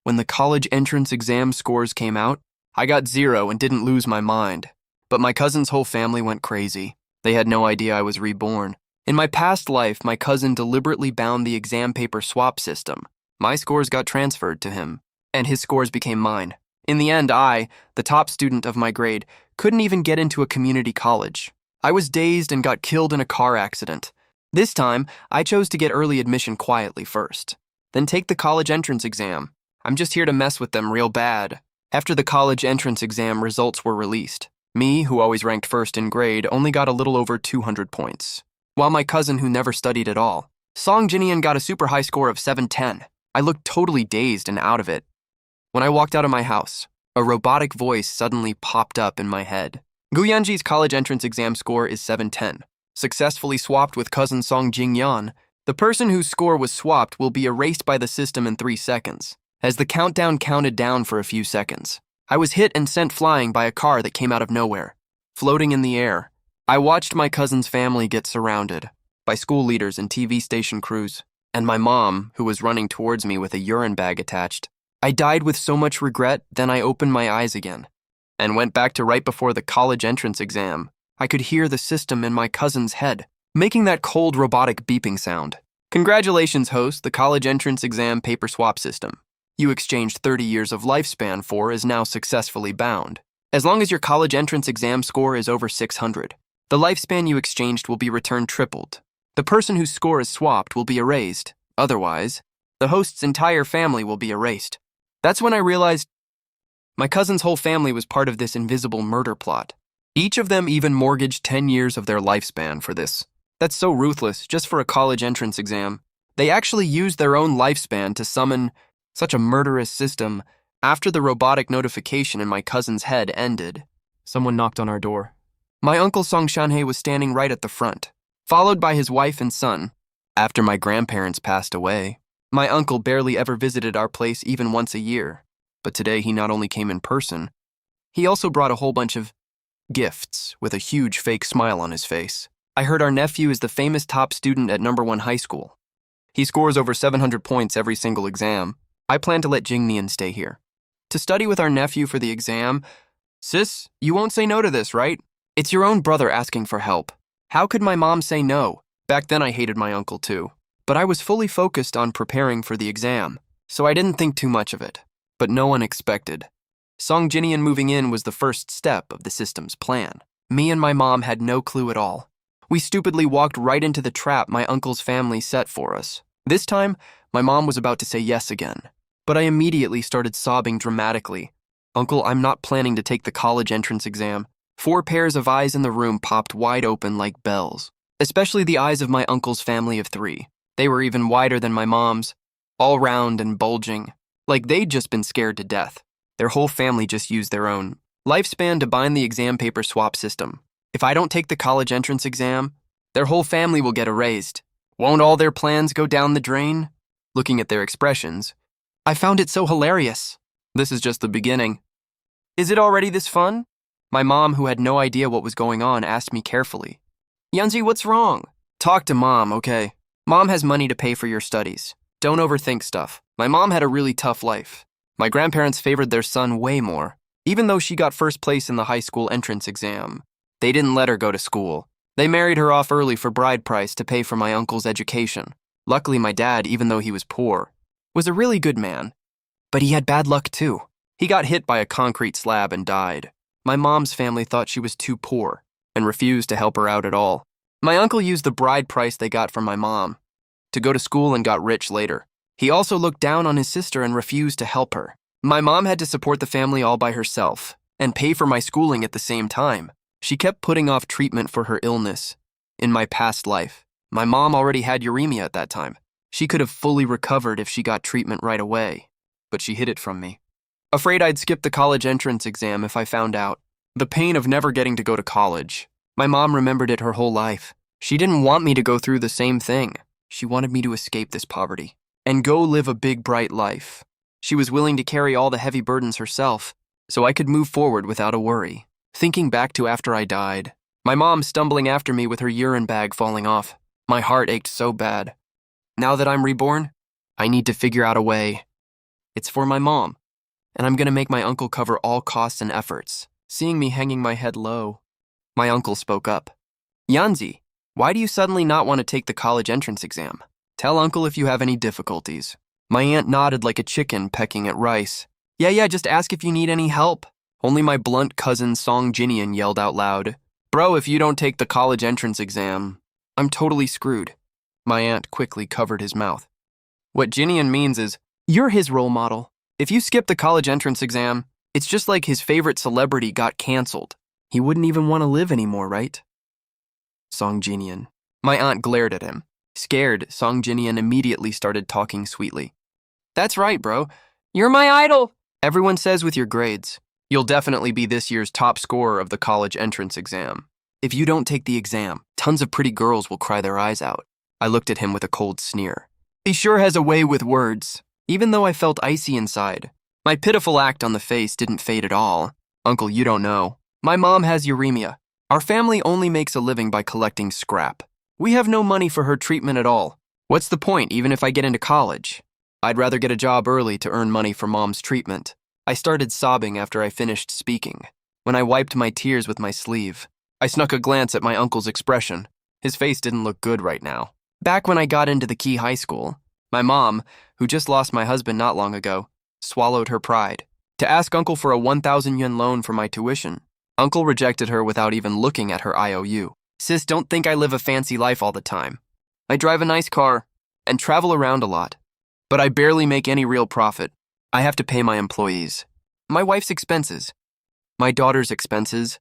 When the college entrance exam scores came out, I got 0 and didn't lose my mind. But my cousin's whole family went crazy. They had no idea I was reborn. In my past life, my cousin deliberately bound the exam paper swap system. My scores got transferred to him, and his scores became mine. In the end, I, the top student of my grade, couldn't even get into a community college. I was dazed and got killed in a car accident. This time, I chose to get early admission quietly first, then take the college entrance exam. I'm just here to mess with them real bad. After the college entrance exam results were released, me, who always ranked first in grade, only got a little over 200 points, while my cousin, who never studied at all, Song Jinian, got a super high score of 710. I looked totally dazed and out of it. When I walked out of my house, a robotic voice suddenly popped up in my head. Guyanji's college entrance exam score is 710. Successfully swapped with cousin Song Jingyan. The person whose score was swapped will be erased by the system in 3 seconds. As the countdown counted down for a few seconds, I was hit and sent flying by a car that came out of nowhere, floating in the air. I watched my cousin's family get surrounded by school leaders and TV station crews, and my mom, who was running towards me with a urine bag attached. I died with so much regret, then I opened my eyes again and went back to right before the college entrance exam. I could hear the system in my cousin's head, making that cold robotic beeping sound. Congratulations, host, the college entrance exam paper swap system you exchanged 30 years of lifespan for is now successfully bound. As long as your college entrance exam score is over 600, the lifespan you exchanged will be returned tripled. The person whose score is swapped will be erased. Otherwise, the host's entire family will be erased. That's when I realized my cousin's whole family was part of this invisible murder plot. Each of them even mortgaged 10 years of their lifespan for this. That's so ruthless, just for a college entrance exam. They actually used their own lifespan to summon such a murderous system. After the robotic notification in my cousin's head ended, someone knocked on our door. My uncle Song Shanhei was standing right at the front, followed by his wife and son. After my grandparents passed away, my uncle barely ever visited our place even once a year. But today he not only came in person, he also brought a whole bunch of gifts with a huge fake smile on his face. I heard our nephew is the famous top student at #1 high school. He scores over 700 points every single exam. I plan to let Jingnian stay here to study with our nephew for the exam. Sis, you won't say no to this, right? It's your own brother asking for help. How could my mom say no? Back then I hated my uncle too, but I was fully focused on preparing for the exam, so I didn't think too much of it. But no one expected. Song Jinian moving in was the first step of the system's plan. Me and my mom had no clue at all. We stupidly walked right into the trap my uncle's family set for us. This time, my mom was about to say yes again, but I immediately started sobbing dramatically. Uncle, I'm not planning to take the college entrance exam. 4 pairs of eyes in the room popped wide open like bells, especially the eyes of my uncle's family of 3. They were even wider than my mom's, all round and bulging, like they'd just been scared to death. Their whole family just used their own lifespan to bind the exam paper swap system. If I don't take the college entrance exam, their whole family will get erased. Won't all their plans go down the drain? Looking at their expressions, I found it so hilarious. This is just the beginning. Is it already this fun? My mom, who had no idea what was going on, asked me carefully. Yanji, what's wrong? Talk to mom, okay? Mom has money to pay for your studies. Don't overthink stuff. My mom had a really tough life. My grandparents favored their son way more. Even though she got first place in the high school entrance exam, they didn't let her go to school. They married her off early for bride price to pay for my uncle's education. Luckily, my dad, even though he was poor, was a really good man. But he had bad luck too. He got hit by a concrete slab and died. My mom's family thought she was too poor and refused to help her out at all. My uncle used the bride price they got from my mom to go to school and got rich later. He also looked down on his sister and refused to help her. My mom had to support the family all by herself and pay for my schooling at the same time. She kept putting off treatment for her illness. In my past life, my mom already had uremia at that time. She could have fully recovered if she got treatment right away, but she hid it from me. Afraid I'd skip the college entrance exam if I found out. The pain of never getting to go to college. My mom remembered it her whole life. She didn't want me to go through the same thing. She wanted me to escape this poverty and go live a big, bright life. She was willing to carry all the heavy burdens herself, so I could move forward without a worry. Thinking back to after I died, my mom stumbling after me with her urine bag falling off, my heart ached so bad. Now that I'm reborn, I need to figure out a way It's for my mom, and I'm gonna make my uncle cover all costs and efforts. Seeing me hanging my head low, my uncle spoke up. Yanzi, why do you suddenly not want to take the college entrance exam? Tell uncle if you have any difficulties. My aunt nodded like a chicken pecking at rice. Yeah, just ask if you need any help. Only my blunt cousin Song Jinian yelled out loud, Bro, if you don't take the college entrance exam, I'm totally screwed. My aunt quickly covered his mouth. What Jinian means is, you're his role model. If you skip the college entrance exam, it's just like his favorite celebrity got canceled. He wouldn't even want to live anymore, right? Song Jinian. My aunt glared at him. Scared, Song Jinian immediately started talking sweetly. That's right, bro. You're my idol. Everyone says with your grades, you'll definitely be this year's top scorer of the college entrance exam. If you don't take the exam, tons of pretty girls will cry their eyes out. I looked at him with a cold sneer. He sure has a way with words, even though I felt icy inside. My pitiful act on the face didn't fade at all. Uncle, you don't know. My mom has uremia. Our family only makes a living by collecting scrap. We have no money for her treatment at all. What's the point, even if I get into college? I'd rather get a job early to earn money for mom's treatment. I started sobbing after I finished speaking. When I wiped my tears with my sleeve, I snuck a glance at my uncle's expression. His face didn't look good right now. Back when I got into the key high school, my mom, who just lost my husband not long ago, swallowed her pride. To ask Uncle for a 1,000 yuan loan for my tuition, Uncle rejected her without even looking at her IOU. Sis, don't think I live a fancy life all the time. I drive a nice car and travel around a lot, but I barely make any real profit. I have to pay my employees, my wife's expenses, my daughter's expenses.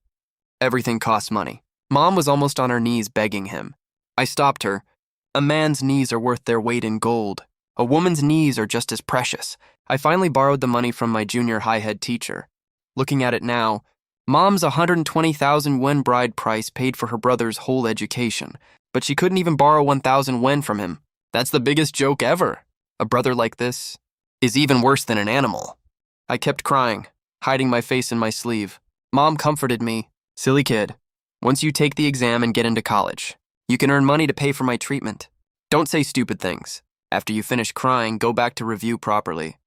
Everything costs money. Mom was almost on her knees begging him. I stopped her. A man's knees are worth their weight in gold. A woman's knees are just as precious. I finally borrowed the money from my junior high head teacher. Looking at it now, Mom's 120,000 wen bride price paid for her brother's whole education, but she couldn't even borrow 1,000 wen from him. That's the biggest joke ever. A brother like this is even worse than an animal. I kept crying, hiding my face in my sleeve. Mom comforted me. Silly kid, once you take the exam and get into college, you can earn money to pay for my treatment. Don't say stupid things. After you finish crying, go back to review properly.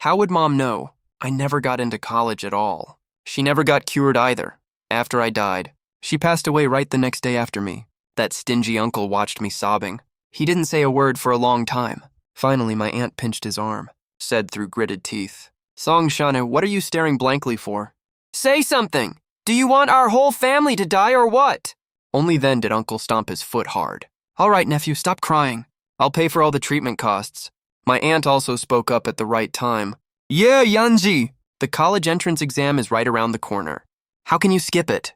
How would Mom know? I never got into college at all. She never got cured either. After I died, she passed away right the next day after me. That stingy uncle watched me sobbing. He didn't say a word for a long time. Finally, my aunt pinched his arm, said through gritted teeth, Song Shana, what are you staring blankly for? Say something! Do you want our whole family to die or what? Only then did Uncle stomp his foot hard. All right, nephew, stop crying. I'll pay for all the treatment costs. My aunt also spoke up at the right time. Yeah, Yanji! The college entrance exam is right around the corner. How can you skip it?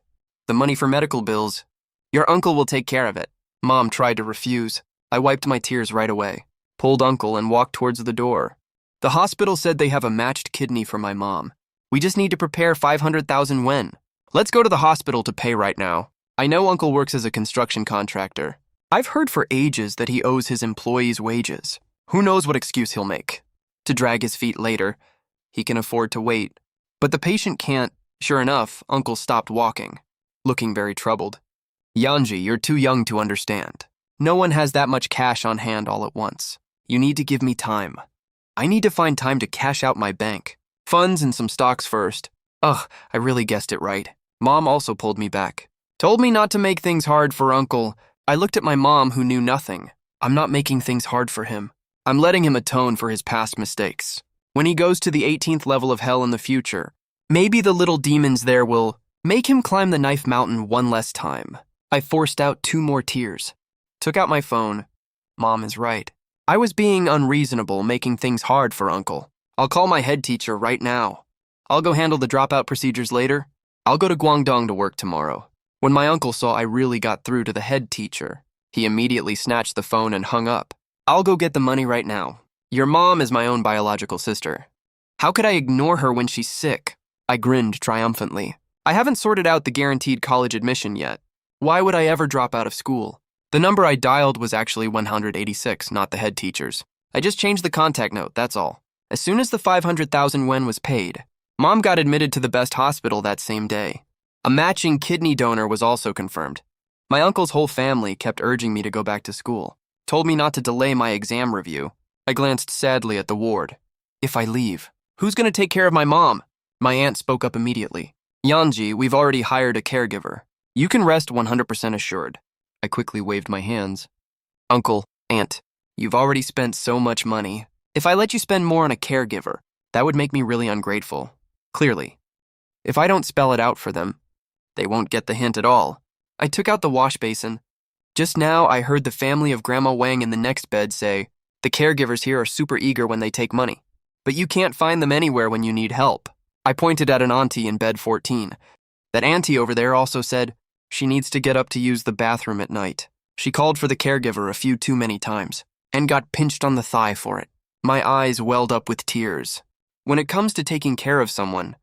The money for medical bills. Your uncle will take care of it. Mom tried to refuse. I wiped my tears right away, pulled Uncle and walked towards the door. The hospital said they have a matched kidney for my mom. We just need to prepare 500,000 wen. Let's go to the hospital to pay right now. I know Uncle works as a construction contractor. I've heard for ages that he owes his employees wages. Who knows what excuse he'll make? To drag his feet later. He can afford to wait. But the patient can't. Sure enough, Uncle stopped walking, looking very troubled. Yanji, you're too young to understand. No one has that much cash on hand all at once. You need to give me time. I need to find time to cash out my bank. Funds and some stocks first. Ugh, I really guessed it right. Mom also pulled me back. Told me not to make things hard for Uncle. I looked at my mom who knew nothing. I'm not making things hard for him. I'm letting him atone for his past mistakes. When he goes to the 18th level of hell in the future, maybe the little demons there will make him climb the knife mountain one less time. I forced out 2 more tears. Took out my phone. Mom is right. I was being unreasonable, making things hard for Uncle. I'll call my head teacher right now. I'll go handle the dropout procedures later. I'll go to Guangdong to work tomorrow. When my uncle saw I really got through to the head teacher, he immediately snatched the phone and hung up. I'll go get the money right now. Your mom is my own biological sister. How could I ignore her when she's sick? I grinned triumphantly. I haven't sorted out the guaranteed college admission yet. Why would I ever drop out of school? The number I dialed was actually 186, not the head teacher's. I just changed the contact note, that's all. As soon as the 500,000 wen was paid, Mom got admitted to the best hospital that same day. A matching kidney donor was also confirmed. My uncle's whole family kept urging me to go back to school, told me not to delay my exam review. I glanced sadly at the ward. If I leave, who's gonna take care of my mom? My aunt spoke up immediately. Yanji, we've already hired a caregiver. You can rest 100% assured. I quickly waved my hands. Uncle, aunt, you've already spent so much money. If I let you spend more on a caregiver, that would make me really ungrateful. Clearly. If I don't spell it out for them, they won't get the hint at all. I took out the wash basin. Just now, I heard the family of Grandma Wang in the next bed say, the caregivers here are super eager when they take money, but you can't find them anywhere when you need help. I pointed at an auntie in bed 14. That auntie over there also said she needs to get up to use the bathroom at night. She called for the caregiver a few too many times and got pinched on the thigh for it. My eyes welled up with tears. When it comes to taking care of someone,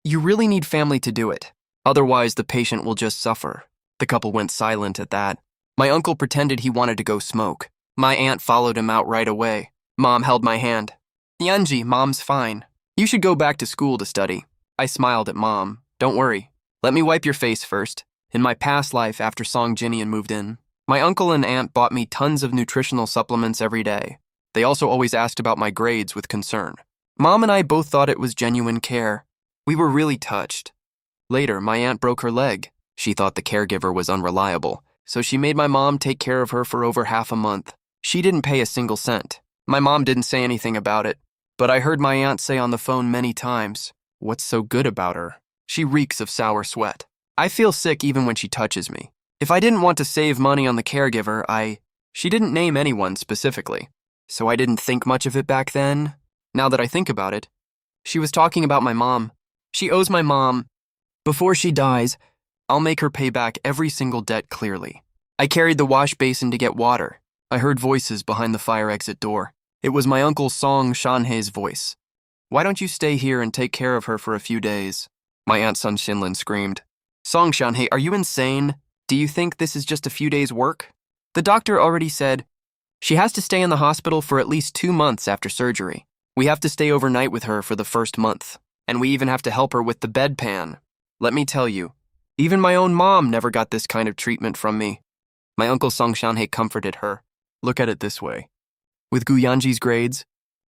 you really need family to do it. Otherwise, the patient will just suffer. The couple went silent at that. My uncle pretended he wanted to go smoke. My aunt followed him out right away. Mom held my hand. Yanji, Mom's fine. You should go back to school to study. I smiled at Mom. Don't worry. Let me wipe your face first. In my past life, after Song Jinian moved in, my uncle and aunt bought me tons of nutritional supplements every day. They also always asked about my grades with concern. Mom and I both thought it was genuine care. We were really touched. Later, my aunt broke her leg. She thought the caregiver was unreliable, so she made my mom take care of her for over half a month. She didn't pay a single cent. My mom didn't say anything about it, but I heard my aunt say on the phone many times, "What's so good about her? She reeks of sour sweat. I feel sick even when she touches me." If I didn't want to save money on the caregiver, She didn't name anyone specifically, so I didn't think much of it back then. Now that I think about it, she was talking about my mom. She owes my mom. Before she dies, I'll make her pay back every single debt clearly. I carried the wash basin to get water. I heard voices behind the fire exit door. It was my uncle Song Shanhei's voice. "Why don't you stay here and take care of her for a few days?" My aunt Sun Shinlin screamed. "Song Shanhei, are you insane? Do you think this is just a few days' work? The doctor already said she has to stay in the hospital for at least 2 months after surgery. We have to stay overnight with her for the first month, and we even have to help her with the bedpan. Let me tell you, even my own mom never got this kind of treatment from me." My uncle Song Shanhei comforted her. "Look at it this way. With Gu Yanji's grades,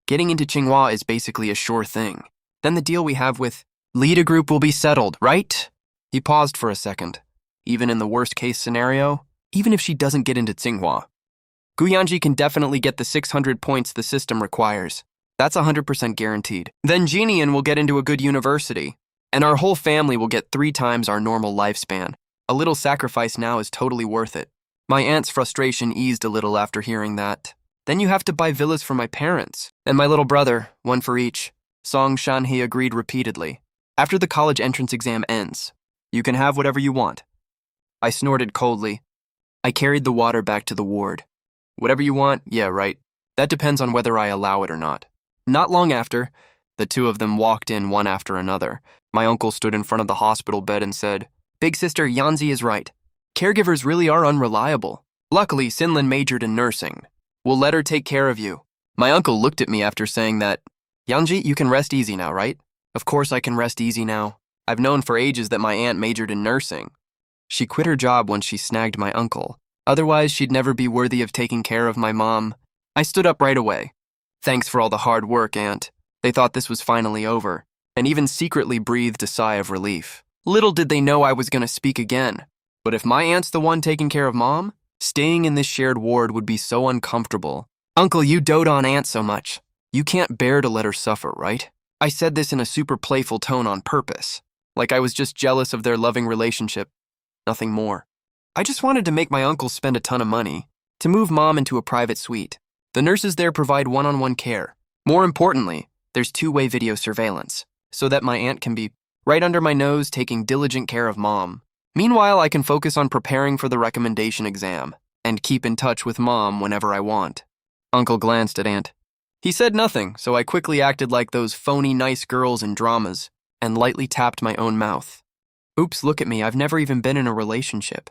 getting into Tsinghua is basically a sure thing. Then the deal we have with Lida Group will be settled, right?" He paused for a second. "Even in the worst-case scenario, even if she doesn't get into Tsinghua, Gu Yanji can definitely get the 600 points the system requires. That's 100% guaranteed. Then Jinian will get into a good university, and our whole family will get 3 times our normal lifespan. A little sacrifice now is totally worth it." My aunt's frustration eased a little after hearing that. "Then you have to buy villas for my parents, and my little brother, 1 for each." Song Shanhei agreed repeatedly. "After the college entrance exam ends, you can have whatever you want." I snorted coldly. I carried the water back to the ward. "Whatever you want, yeah, right. That depends on whether I allow it or not." Not long after, the 2 of them walked in one after another. My uncle stood in front of the hospital bed and said, "Big sister, Yanzi is right. Caregivers really are unreliable. Luckily, Sinlin majored in nursing. We'll let her take care of you." My uncle looked at me after saying that. "Yanji, you can rest easy now, right?" "Of course I can rest easy now. I've known for ages that my aunt majored in nursing. She quit her job when she snagged my uncle. Otherwise, she'd never be worthy of taking care of my mom." I stood up right away. "Thanks for all the hard work, Aunt." They thought this was finally over, and even secretly breathed a sigh of relief. Little did they know I was going to speak again. But if my aunt's the one taking care of Mom, staying in this shared ward would be so uncomfortable. "Uncle, you dote on Aunt so much. You can't bear to let her suffer, right?" I said this in a super playful tone on purpose, like I was just jealous of their loving relationship. Nothing more. I just wanted to make my uncle spend a ton of money, to move Mom into a private suite. The nurses there provide one-on-one care. More importantly, there's 2-way video surveillance, so that my aunt can be right under my nose taking diligent care of Mom. Meanwhile, I can focus on preparing for the recommendation exam and keep in touch with Mom whenever I want. Uncle glanced at Aunt. He said nothing, so I quickly acted like those phony nice girls in dramas and lightly tapped my own mouth. "Oops, look at me, I've never even been in a relationship."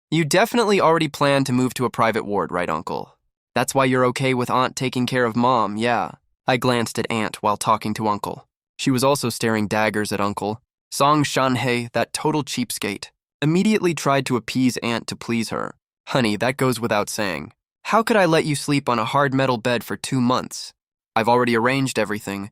"You definitely already planned to move to a private ward, right, Uncle? That's why you're okay with Aunt taking care of Mom, yeah." I glanced at Aunt while talking to Uncle. She was also staring daggers at Uncle. Song Shanhei, that total cheapskate, immediately tried to appease Aunt to please her. "Honey, that goes without saying. How could I let you sleep on a hard metal bed for 2 months? I've already arranged everything.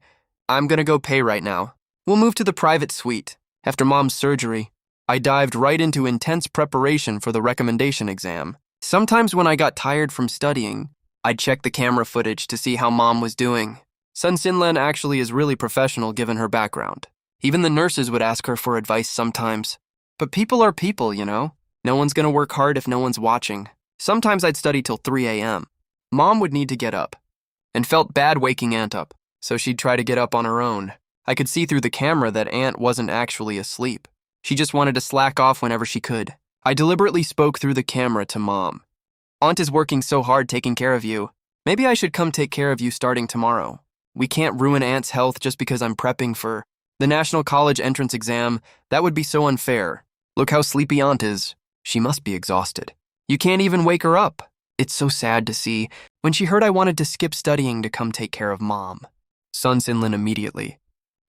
I'm gonna go pay right now. We'll move to the private suite. After Mom's surgery, I dived right into intense preparation for the recommendation exam. Sometimes when I got tired from studying, I'd check the camera footage to see how Mom was doing. Sun Sinlen actually is really professional given her background. Even the nurses would ask her for advice sometimes. But people are people, you know? No one's gonna work hard if no one's watching. Sometimes I'd study till 3 a.m. Mom would need to get up, and felt bad waking Aunt up, so she'd try to get up on her own. I could see through the camera that Aunt wasn't actually asleep. She just wanted to slack off whenever she could. I deliberately spoke through the camera to Mom. Aunt is working so hard taking care of you. Maybe I should come take care of you starting tomorrow. We can't ruin Aunt's health just because I'm prepping for the National College entrance exam. That would be so unfair. Look how sleepy Aunt is. She must be exhausted. You can't even wake her up. It's so sad to see when she heard I wanted to skip studying to come take care of Mom. Sun Sinlin immediately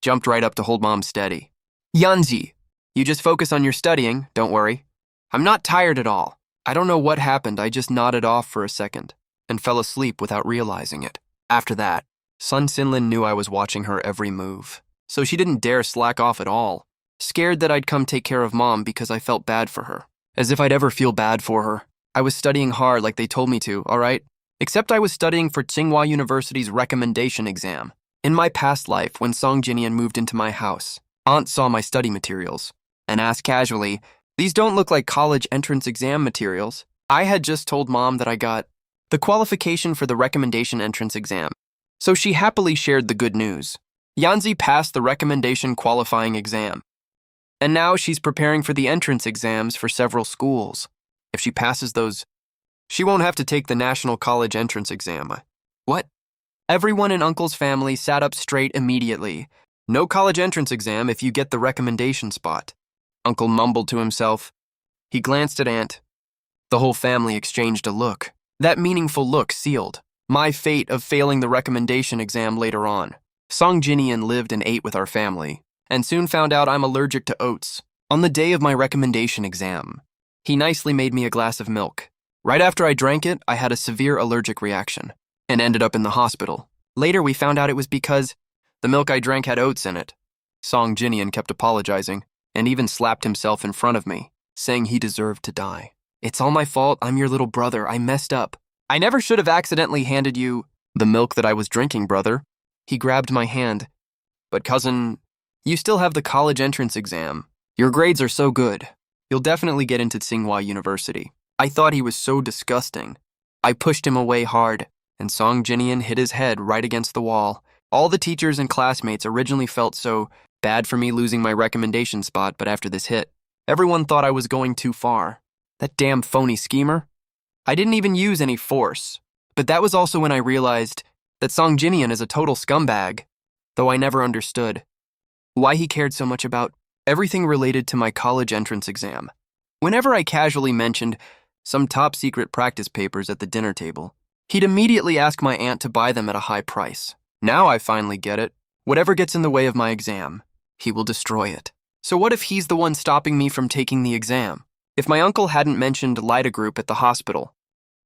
jumped right up to hold Mom steady. Yanji, you just focus on your studying, don't worry. I'm not tired at all. I don't know what happened, I just nodded off for a second and fell asleep without realizing it. After that, Sun Sinlin knew I was watching her every move, so she didn't dare slack off at all, scared that I'd come take care of Mom because I felt bad for her. As if I'd ever feel bad for her. I was studying hard like they told me to, all right? Except I was studying for Tsinghua University's recommendation exam. In my past life, when Song Jinian moved into my house, Aunt saw my study materials and asked casually, "These don't look like college entrance exam materials." I had just told Mom that I got the qualification for the recommendation entrance exam, so she happily shared the good news. Yanzi passed the recommendation qualifying exam, and now she's preparing for the entrance exams for several schools. If she passes those, she won't have to take the National College entrance exam. What? Everyone in Uncle's family sat up straight immediately. No college entrance exam if you get the recommendation spot. Uncle mumbled to himself. He glanced at Aunt. The whole family exchanged a look. That meaningful look sealed my fate of failing the recommendation exam later on. Song Jinian lived and ate with our family, and soon found out I'm allergic to oats. On the day of my recommendation exam, he nicely made me a glass of milk. Right after I drank it, I had a severe allergic reaction and ended up in the hospital. Later, we found out it was because the milk I drank had oats in it. Song Jinian kept apologizing and even slapped himself in front of me, saying he deserved to die. "It's all my fault. I'm your little brother. I messed up. I never should have accidentally handed you the milk that I was drinking, brother." He grabbed my hand. "But cousin, you still have the college entrance exam. Your grades are so good. You'll definitely get into Tsinghua University." I thought he was so disgusting. I pushed him away hard, and Song Jinian hit his head right against the wall. All the teachers and classmates originally felt so bad for me losing my recommendation spot, but after this hit, everyone thought I was going too far. That damn phony schemer. I didn't even use any force, but that was also when I realized that Song Jinian is a total scumbag, though I never understood why he cared so much about everything related to my college entrance exam. Whenever I casually mentioned some top-secret practice papers at the dinner table, he'd immediately ask my aunt to buy them at a high price. Now I finally get it. Whatever gets in the way of my exam, he will destroy it. So what if he's the one stopping me from taking the exam? If my uncle hadn't mentioned Lida Group at the hospital,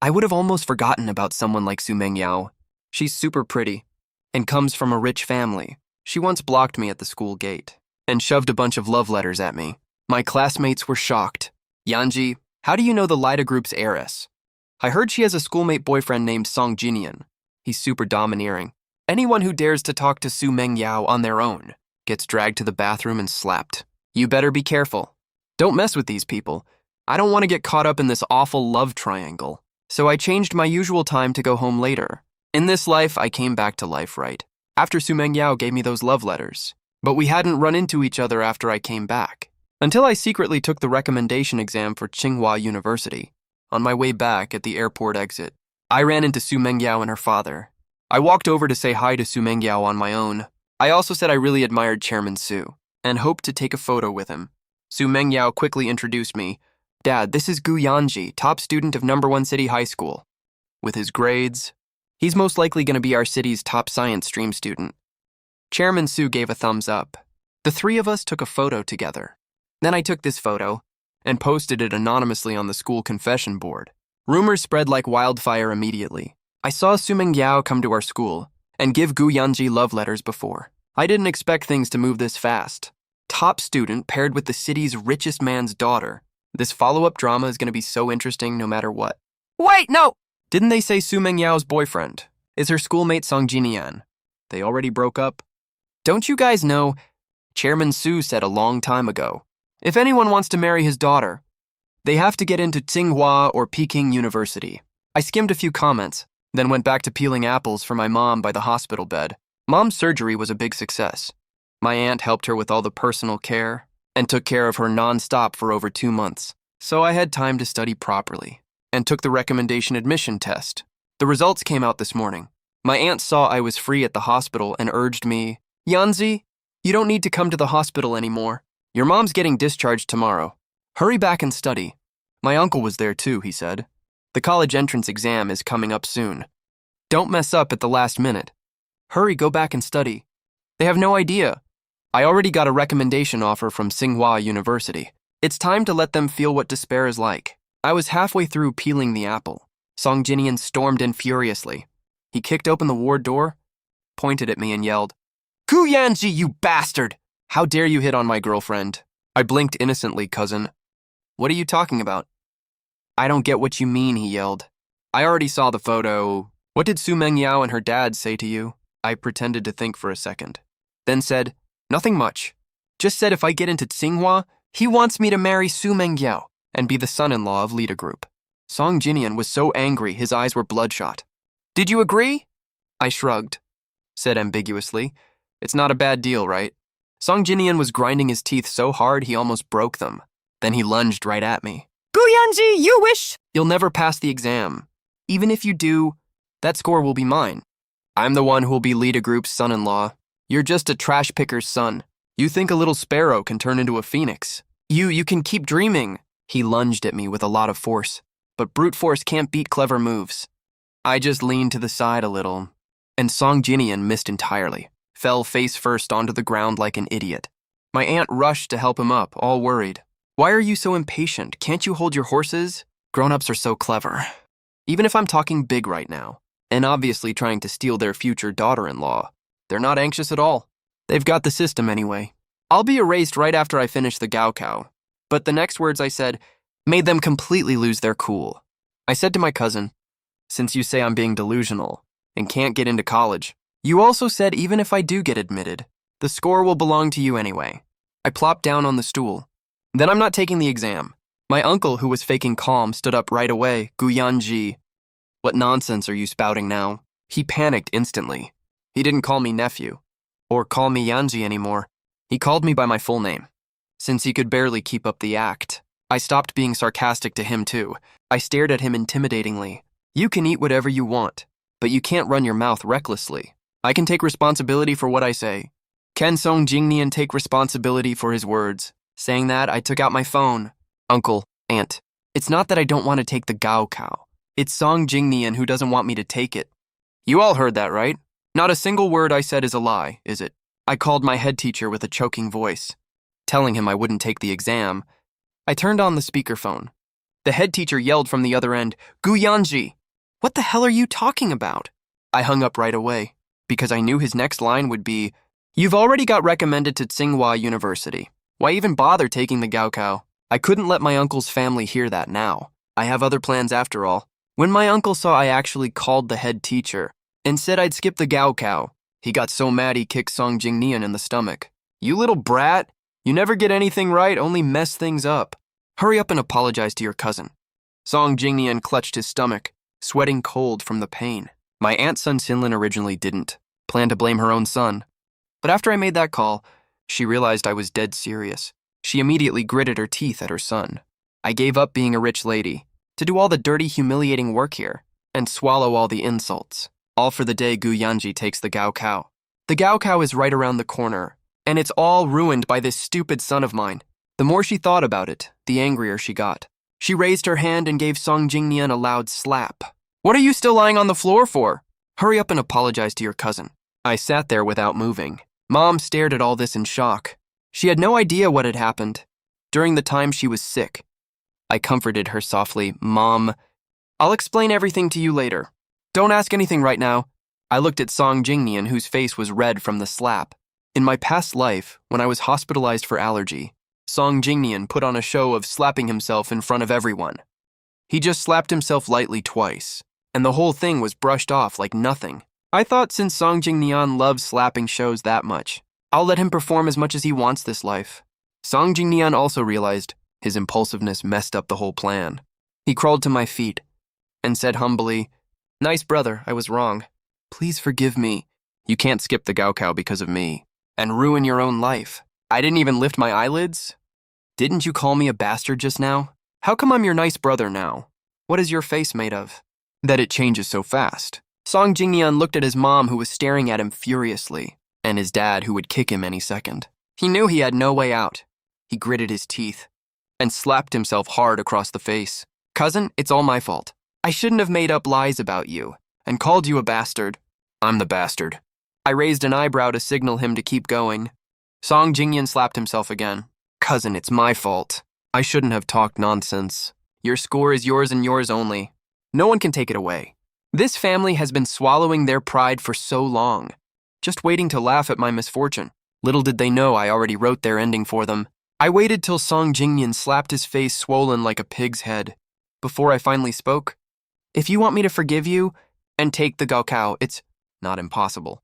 I would have almost forgotten about someone like Su Mengyao. She's super pretty and comes from a rich family. She once blocked me at the school gate and shoved a bunch of love letters at me. My classmates were shocked. "Yanji, how do you know the Lida Group's heiress?" "I heard she has a schoolmate boyfriend named Song Jinian. He's super domineering. Anyone who dares to talk to Su Mengyao on their own gets dragged to the bathroom and slapped. You better be careful. Don't mess with these people. I don't want to get caught up in this awful love triangle." So I changed my usual time to go home later. In this life, I came back to life right after Su Mengyao gave me those love letters. But we hadn't run into each other after I came back, until I secretly took the recommendation exam for Tsinghua University. On my way back at the airport exit, I ran into Su Mengyao and her father. I walked over to say hi to Su Mengyao on my own. I also said I really admired Chairman Su, and hoped to take a photo with him. Su Mengyao quickly introduced me. "Dad, this is Gu Yanji, top student of #1 city high school. With his grades, he's most likely going to be our city's top science stream student." Chairman Su gave a thumbs up. The three of us took a photo together. Then I took this photo and posted it anonymously on the school confession board. Rumors spread like wildfire immediately. I saw Su Mengyao come to our school and give Gu Yanji love letters before. I didn't expect things to move this fast. Top student paired with the city's richest man's daughter. This follow-up drama is going to be so interesting no matter what. Wait, no! Didn't they say Su Mengyao's boyfriend is her schoolmate Song Jinian? They already broke up? Don't you guys know? Chairman Su said a long time ago, if anyone wants to marry his daughter, they have to get into Tsinghua or Peking University. I skimmed a few comments, then went back to peeling apples for my mom by the hospital bed. Mom's surgery was a big success. My aunt helped her with all the personal care and took care of her non-stop for over 2 months, so I had time to study properly and took the recommendation admission test. The results came out this morning. My aunt saw I was free at the hospital and urged me, Yanzi, you don't need to come to the hospital anymore. Your mom's getting discharged tomorrow. Hurry back and study. My uncle was there too, he said. The college entrance exam is coming up soon. Don't mess up at the last minute. Hurry, go back and study. They have no idea. I already got a recommendation offer from Tsinghua University. It's time to let them feel what despair is like. I was halfway through peeling the apple. Song Jinian stormed in furiously. He kicked open the ward door, pointed at me and yelled, Gu Yanji, you bastard! How dare you hit on my girlfriend? I blinked innocently, cousin. What are you talking about? I don't get what you mean, he yelled. I already saw the photo. What did Su Mengyao and her dad say to you? I pretended to think for a second. Then said, nothing much. Just said if I get into Tsinghua, he wants me to marry Su Mengyao and be the son-in-law of Leader Group. Song Jinian was so angry his eyes were bloodshot. Did you agree? I shrugged, said ambiguously. It's not a bad deal, right? Song Jinian was grinding his teeth so hard he almost broke them. Then he lunged right at me. Gu Yanji, you wish! You'll never pass the exam. Even if you do, that score will be mine. I'm the one who will be Leader Group's son-in-law. You're just a trash picker's son. You think a little sparrow can turn into a phoenix. You can keep dreaming. He lunged at me with a lot of force, but brute force can't beat clever moves. I just leaned to the side a little, and Song Jinian missed entirely, fell face first onto the ground like an idiot. My aunt rushed to help him up, all worried. Why are you so impatient? Can't you hold your horses? Grown-ups are so clever. Even if I'm talking big right now, and obviously trying to steal their future daughter-in-law, they're not anxious at all. They've got the system anyway. I'll be erased right after I finish the Gaokao. But the next words I said made them completely lose their cool. I said to my cousin, since you say I'm being delusional and can't get into college, you also said even if I do get admitted, the score will belong to you anyway. I plopped down on the stool. Then I'm not taking the exam. My uncle, who was faking calm, stood up right away. Gu Yanji, what nonsense are you spouting now? He panicked instantly. He didn't call me nephew, or call me Yanji anymore. He called me by my full name. Since he could barely keep up the act, I stopped being sarcastic to him too. I stared at him intimidatingly. You can eat whatever you want, but you can't run your mouth recklessly. I can take responsibility for what I say. Can Song Jingnian take responsibility for his words? Saying that, I took out my phone. Uncle, aunt, it's not that I don't want to take the Gaokao. It's Song Jingnian who doesn't want me to take it. You all heard that, right? Not a single word I said is a lie, is it? I called my head teacher with a choking voice, telling him I wouldn't take the exam. I turned on the speakerphone. The head teacher yelled from the other end, Gu Yanji, what the hell are you talking about? I hung up right away, because I knew his next line would be, you've already got recommended to Tsinghua University. Why even bother taking the Gaokao? I couldn't let my uncle's family hear that now. I have other plans after all. When my uncle saw I actually called the head teacher and said I'd skip the Gaokao, he got so mad he kicked Song Jingnian in the stomach. You little brat! You never get anything right, only mess things up. Hurry up and apologize to your cousin. Song Jingnian clutched his stomach, sweating cold from the pain. My aunt Sun Sinlin originally didn't, planned to blame her own son. But after I made that call, she realized I was dead serious. She immediately gritted her teeth at her son. I gave up being a rich lady, to do all the dirty, humiliating work here, and swallow all the insults, all for the day Gu Yanji takes the Gaokao. The Gaokao is right around the corner, and it's all ruined by this stupid son of mine. The more she thought about it, the angrier she got. She raised her hand and gave Song Jingnian a loud slap. What are you still lying on the floor for? Hurry up and apologize to your cousin. I sat there without moving. Mom stared at all this in shock. She had no idea what had happened. During the time she was sick, I comforted her softly. Mom, I'll explain everything to you later. Don't ask anything right now. I looked at Song Jingnian, whose face was red from the slap. In my past life, when I was hospitalized for allergy, Song Jingnian put on a show of slapping himself in front of everyone. He just slapped himself lightly twice, and the whole thing was brushed off like nothing. I thought since Song Jingnian loves slapping shows that much, I'll let him perform as much as he wants this life. Song Jingnian also realized his impulsiveness messed up the whole plan. He crawled to my feet and said humbly, "Nice brother, I was wrong. Please forgive me. You can't skip the Gaokao because of me and ruin your own life. I didn't even lift my eyelids? Didn't you call me a bastard just now? How come I'm your nice brother now? What is your face made of? That it changes so fast." Song Jingnian looked at his mom, who was staring at him furiously, and his dad, who would kick him any second. He knew he had no way out. He gritted his teeth and slapped himself hard across the face. "Cousin, it's all my fault. I shouldn't have made up lies about you and called you a bastard. I'm the bastard." I raised an eyebrow to signal him to keep going. Song Jingnian slapped himself again. "Cousin, it's my fault. I shouldn't have talked nonsense. Your score is yours and yours only. No one can take it away. This family has been swallowing their pride for so long, just waiting to laugh at my misfortune. Little did they know I already wrote their ending for them." I waited till Song Jingnian slapped his face swollen like a pig's head before I finally spoke. "If you want me to forgive you and take the Gaokao, it's not impossible.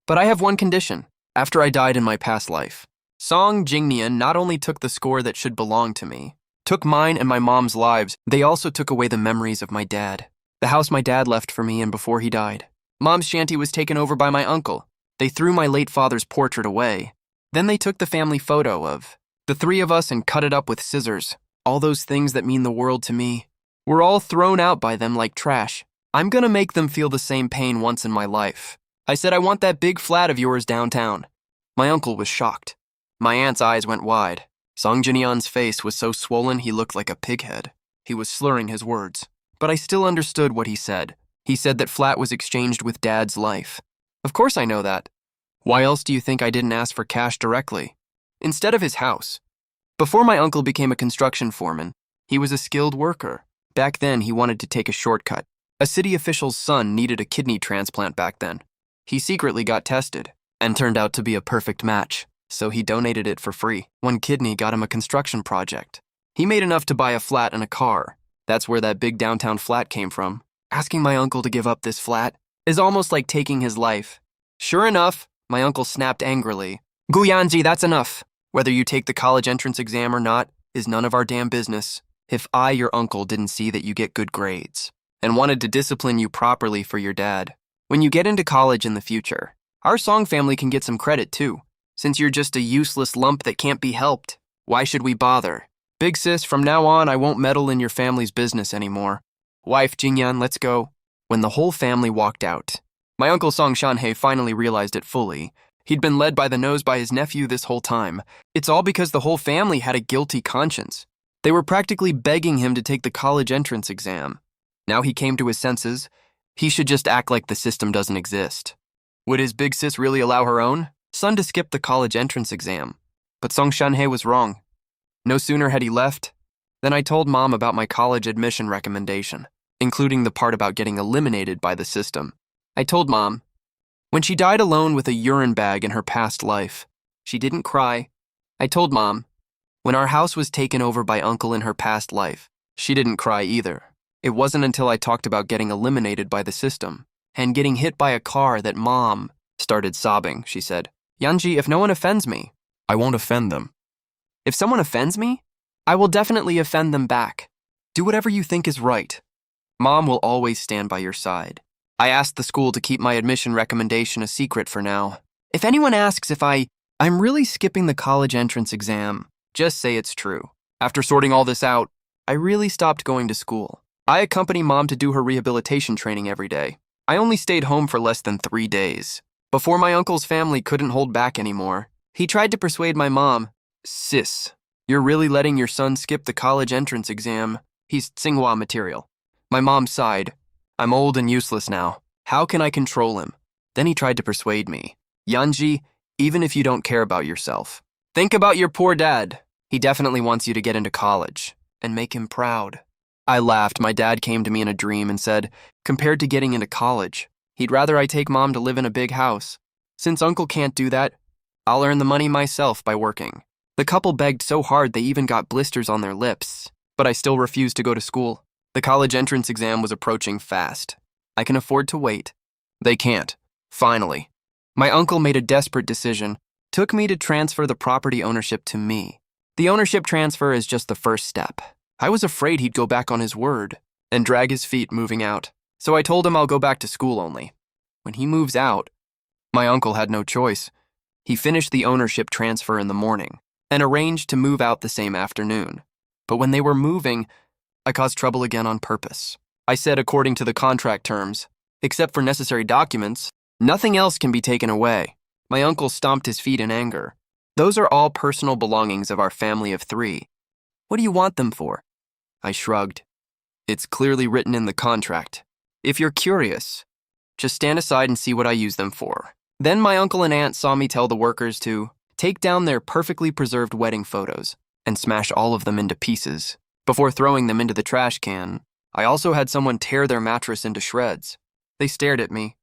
But I have one condition. After I died in my past life, Song Jingnian not only took the score that should belong to me, took mine and my mom's lives, they also took away the memories of my dad. The house my dad left for me and before he died. Mom's shanty was taken over by my uncle. They threw my late father's portrait away. Then they took the family photo of the three of us and cut it up with scissors. All those things that mean the world to me were all thrown out by them like trash. I'm gonna make them feel the same pain once in my life. I said, I want that big flat of yours downtown." My uncle was shocked. My aunt's eyes went wide. Song Jingnian's face was so swollen he looked like a pig head. He was slurring his words, but I still understood what he said. He said that flat was exchanged with Dad's life. Of course I know that. Why else do you think I didn't ask for cash directly instead of his house? Before my uncle became a construction foreman, he was a skilled worker. Back then, he wanted to take a shortcut. A city official's son needed a kidney transplant back then. He secretly got tested and turned out to be a perfect match, so he donated it for free. One kidney got him a construction project. He made enough to buy a flat and a car. That's where that big downtown flat came from. Asking my uncle to give up this flat is almost like taking his life. Sure enough, my uncle snapped angrily. "Guyanji, that's enough. Whether you take the college entrance exam or not is none of our damn business. If I, your uncle, didn't see that you get good grades and wanted to discipline you properly for your dad, when you get into college in the future, our Song family can get some credit too. Since you're just a useless lump that can't be helped, why should we bother? Big sis, from now on, I won't meddle in your family's business anymore. Wife, Jingyan, let's go." When the whole family walked out, my uncle Song Shanhei finally realized it fully. He'd been led by the nose by his nephew this whole time. It's all because the whole family had a guilty conscience. They were practically begging him to take the college entrance exam. Now he came to his senses. He should just act like the system doesn't exist. Would his big sis really allow her own son to skip the college entrance exam? But Song Shanhei was wrong. No sooner had he left than I told Mom about my college admission recommendation, including the part about getting eliminated by the system. I told Mom, when she died alone with a urine bag in her past life, she didn't cry. I told Mom, when our house was taken over by Uncle in her past life, she didn't cry either. It wasn't until I talked about getting eliminated by the system and getting hit by a car that Mom started sobbing. She said, "Yanji, if no one offends me, I won't offend them. If someone offends me, I will definitely offend them back. Do whatever you think is right. Mom will always stand by your side." I asked the school to keep my admission recommendation a secret for now. If anyone asks if I'm really skipping the college entrance exam, just say it's true. After sorting all this out, I really stopped going to school. I accompany Mom to do her rehabilitation training every day. I only stayed home for less than 3 days. Before my uncle's family couldn't hold back anymore, he tried to persuade my mom, "Sis, you're really letting your son skip the college entrance exam. He's Tsinghua material." My mom sighed. "I'm old and useless now. How can I control him?" Then he tried to persuade me. "Yanji, even if you don't care about yourself, think about your poor dad. He definitely wants you to get into college and make him proud." I laughed. My dad came to me in a dream and said, compared to getting into college, He'd rather I take Mom to live in a big house. Since Uncle can't do that, I'll earn the money myself by working. The couple begged so hard they even got blisters on their lips, but I still refused to go to school. The college entrance exam was approaching fast. I can afford to wait. They can't. Finally. My uncle made a desperate decision, took me to transfer the property ownership to me. The ownership transfer is just the first step. I was afraid he'd go back on his word and drag his feet moving out, so I told him I'll go back to school only. When he moves out, my uncle had no choice. He finished the ownership transfer in the morning and arranged to move out the same afternoon. But when they were moving, I caused trouble again on purpose. I said according to the contract terms, except for necessary documents, nothing else can be taken away. My uncle stomped his feet in anger. Those are all personal belongings of our family of 3. What do you want them for? I shrugged. It's clearly written in the contract. If you're curious, just stand aside and see what I use them for. Then my uncle and aunt saw me tell the workers to take down their perfectly preserved wedding photos and smash all of them into pieces. Before throwing them into the trash can, I also had someone tear their mattress into shreds. They stared at me,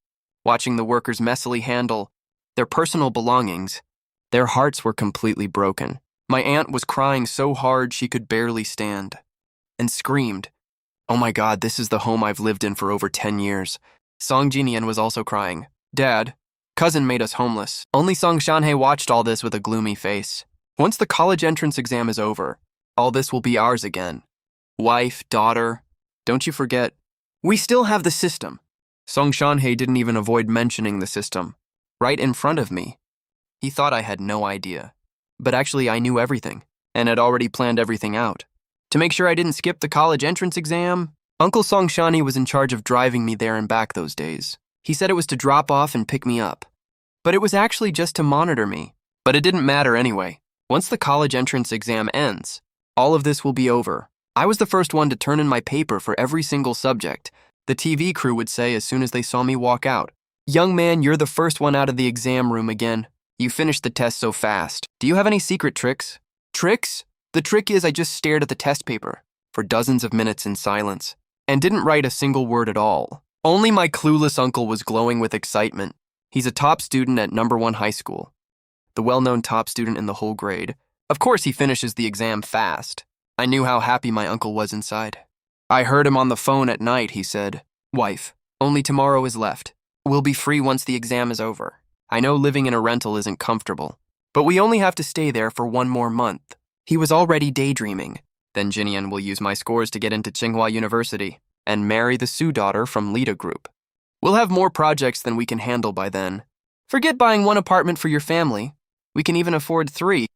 watching the workers messily handle their personal belongings. Their hearts were completely broken. My aunt was crying so hard she could barely stand, and screamed, "Oh my God, this is the home I've lived in for over 10 years. Song Jinian was also crying. Dad, cousin made us homeless. Only Song Shanhei watched all this with a gloomy face. Once the college entrance exam is over, all this will be ours again. Wife, daughter, don't you forget, we still have the system." Song Shanhei didn't even avoid mentioning the system. Right in front of me. He thought I had no idea. But actually I knew everything, and had already planned everything out. To make sure I didn't skip the college entrance exam, Uncle Song Shani was in charge of driving me there and back those days. He said it was to drop off and pick me up. But it was actually just to monitor me. But it didn't matter anyway. Once the college entrance exam ends, all of this will be over. I was the first one to turn in my paper for every single subject. The TV crew would say as soon as they saw me walk out, "Young man, you're the first one out of the exam room again. You finished the test so fast. Do you have any secret tricks?" Tricks? The trick is I just stared at the test paper for dozens of minutes in silence and didn't write a single word at all. Only my clueless uncle was glowing with excitement. He's a top student at number 1 high school, the well-known top student in the whole grade. Of course he finishes the exam fast. I knew how happy my uncle was inside. I heard him on the phone at night. He said, "Wife, only tomorrow is left. We'll be free once the exam is over. I know living in a rental isn't comfortable, but we only have to stay there for 1 more month." He was already daydreaming. Then Jinian will use my scores to get into Tsinghua University and marry the Su daughter from Lida Group. We'll have more projects than we can handle by then. Forget buying 1 apartment for your family. We can even afford 3.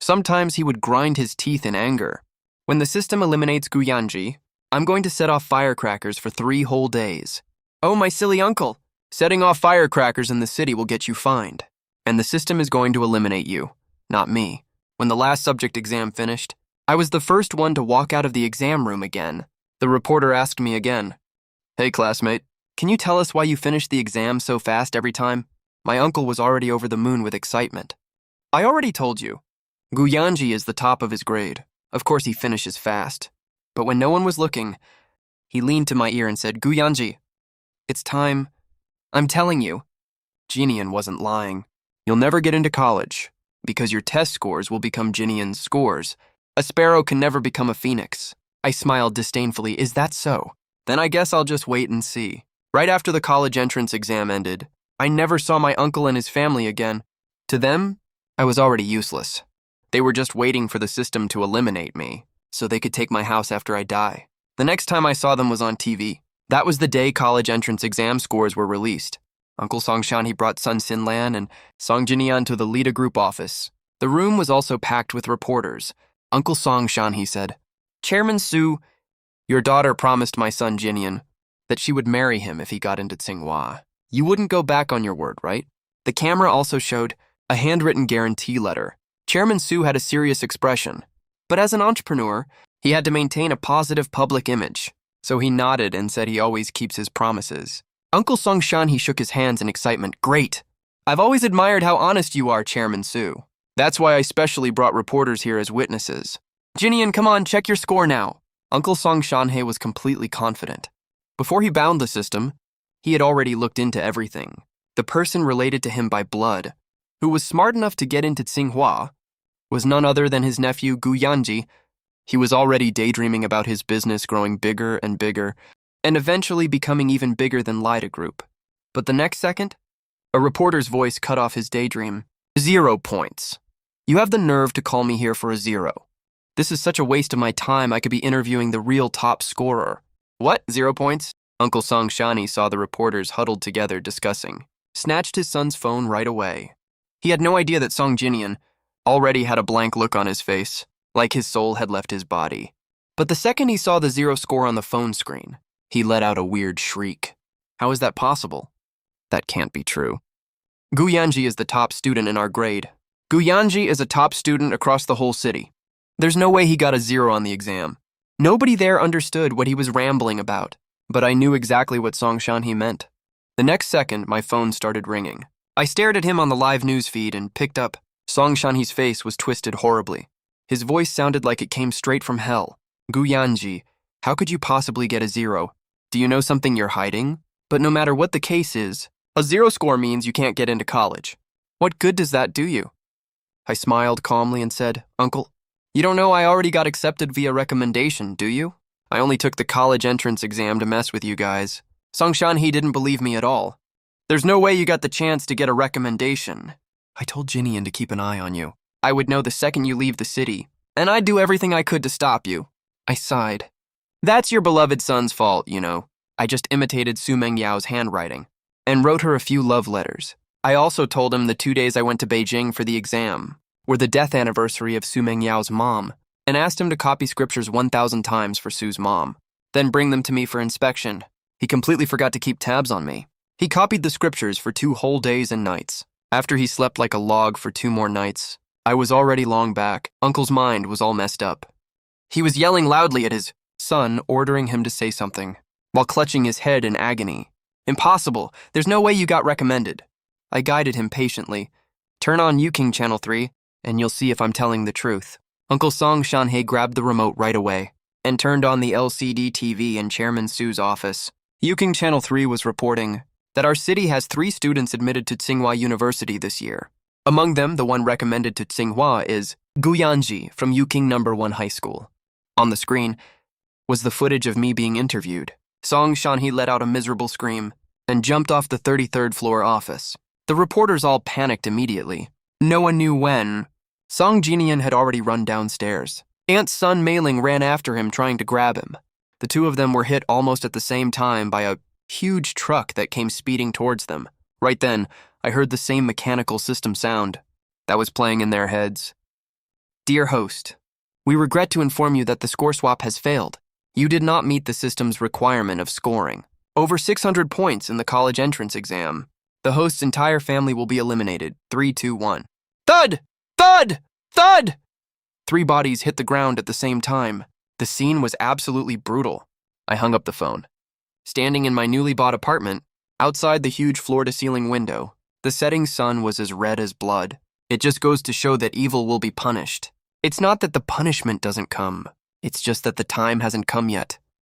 Sometimes he would grind his teeth in anger. When the system eliminates Guyanji, I'm going to set off firecrackers for 3 whole days. Oh, my silly uncle. Setting off firecrackers in the city will get you fined. And the system is going to eliminate you, not me. When the last subject exam finished, I was the first one to walk out of the exam room again. The reporter asked me again, "Hey, classmate, can you tell us why you finished the exam so fast every time?" My uncle was already over the moon with excitement. "I already told you. Guyanji is the top of his grade. Of course he finishes fast. But when no one was looking, he leaned to my ear and said, 'Guyanji, it's time. I'm telling you.'" Jinian wasn't lying. "You'll never get into college, because your test scores will become Jinian's scores. A sparrow can never become a phoenix." I smiled disdainfully. "Is that so? Then I guess I'll just wait and see." Right after the college entrance exam ended, I never saw my uncle and his family again. To them, I was already useless. They were just waiting for the system to eliminate me, so they could take my house after I die. The next time I saw them was on TV. That was the day college entrance exam scores were released. Uncle Song Shanhei brought Sun Sinlan and Song Jinian to the Lida Group office. The room was also packed with reporters. Uncle Song Shanhei said, "Chairman Su, your daughter promised my son Jinian that she would marry him if he got into Tsinghua. You wouldn't go back on your word, right?" The camera also showed a handwritten guarantee letter. Chairman Su had a serious expression, but as an entrepreneur, he had to maintain a positive public image. So he nodded and said he always keeps his promises. Uncle Song Shanhei shook his hands in excitement. "Great! I've always admired how honest you are, Chairman Su. That's why I specially brought reporters here as witnesses. Jinian, come on, check your score now." Uncle Song Shanhei was completely confident. Before he bound the system, He had already looked into everything. The person related to him by blood, who was smart enough to get into Tsinghua, was none other than his nephew Gu Yanji. He was already daydreaming about his business growing bigger and bigger, and eventually becoming even bigger than Lida Group. But the next second, a reporter's voice cut off his daydream. 0 points. You have the nerve to call me here for a 0. This is such a waste of my time. I could be interviewing the real top scorer. What? 0 points? Uncle Song Shani saw the reporters huddled together discussing, snatched his son's phone right away. He had no idea that Song Jinian already had a blank look on his face, like his soul had left his body. But the second he saw the 0 score on the phone screen, he let out a weird shriek. How is that possible? That can't be true. Gu Yanji is the top student in our grade. Gu Yanji is a top student across the whole city. There's no way he got a 0 on the exam. Nobody there understood what he was rambling about, but I knew exactly what Song Shanhee meant. The next second, my phone started ringing. I stared at him on the live news feed and picked up. Song Shanhee's face was twisted horribly. His voice sounded like it came straight from hell. Gu Yanji, how could you possibly get a 0? Do you know something you're hiding? But no matter what the case is, a 0 score means you can't get into college. What good does that do you? I smiled calmly and said, Uncle, you don't know I already got accepted via recommendation, do you? I only took the college entrance exam to mess with you guys. Song Shanhee didn't believe me at all. There's no way you got the chance to get a recommendation. I told Jinian to keep an eye on you. I would know the second you leave the city, and I'd do everything I could to stop you. I sighed. That's your beloved son's fault, you know. I just imitated Su Mengyao's handwriting and wrote her a few love letters. I also told him the 2 days I went to Beijing for the exam were the death anniversary of Su Mengyao's mom, and asked him to copy scriptures 1,000 times for Su's mom, then bring them to me for inspection. He completely forgot to keep tabs on me. He copied the scriptures for 2 whole days and nights. After he slept like a log for 2 more nights, I was already long back. Uncle's mind was all messed up. He was yelling loudly at his son, ordering him to say something, while clutching his head in agony. Impossible. There's no way you got recommended. I guided him patiently. Turn on Uking Channel 3, and you'll see if I'm telling the truth. Uncle Song Shanhee grabbed the remote right away and turned on the LCD TV in Chairman Su's office. Uking Channel 3 was reporting that our city has 3 students admitted to Tsinghua University this year. Among them, the one recommended to Tsinghua is Gu Yanji from Uking No. 1 High School. On the screen was the footage of me being interviewed. Song Shanhee let out a miserable scream and jumped off the 33rd floor office. The reporters all panicked immediately. No one knew when. Song Jinian had already run downstairs. Aunt Sun Meiling ran after him trying to grab him. The 2 of them were hit almost at the same time by a huge truck that came speeding towards them. Right then, I heard the same mechanical system sound that was playing in their heads. Dear host, we regret to inform you that the score swap has failed. You did not meet the system's requirement of scoring over 600 points in the college entrance exam. The host's entire family will be eliminated. 3, 2, 1. Thud! Thud! Thud! 3 bodies hit the ground at the same time. The scene was absolutely brutal. I hung up the phone. Standing in my newly bought apartment, outside the huge floor-to-ceiling window, the setting sun was as red as blood. It just goes to show that evil will be punished. It's not that the punishment doesn't come. It's just that the time hasn't come yet.